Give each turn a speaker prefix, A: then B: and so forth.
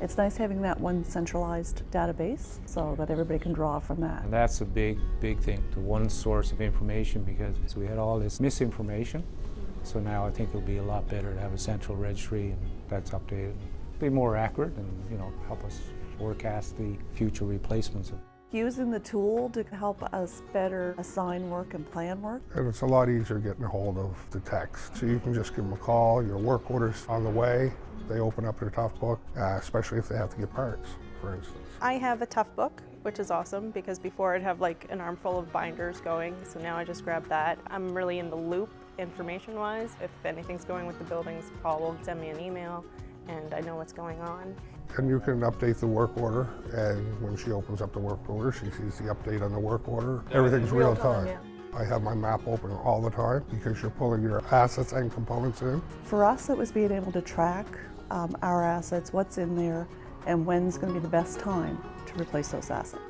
A: It's nice having that one centralized database so that everybody can draw from that.
B: And that's a big thing, the one source of information, because we had all this misinformation. So now I think it'll be a lot better to have a central registry and that's updated, be more accurate and help us forecast the future replacements.
A: Using the tool to help us better assign work and plan work.
C: And it's a lot easier getting a hold of the techs. So you can just give them a call, your work order's on the way, they open up their tough book, especially if they have to get parts, for instance.
D: I have a tough book, which is awesome because before I'd have like an armful of binders going, so now I just grab that. I'm really in the loop information-wise. If anything's going with the buildings, Paul will send me an email and I know what's going on.
C: And you can update the work order, and when she opens up the work order, she sees the update on the work order. Everything's real time.
A: Yeah.
C: I have my map open all the time because you're pulling your assets and components in.
A: For us, it was being able to track our assets, what's in there, and when's going to be the best time to replace those assets.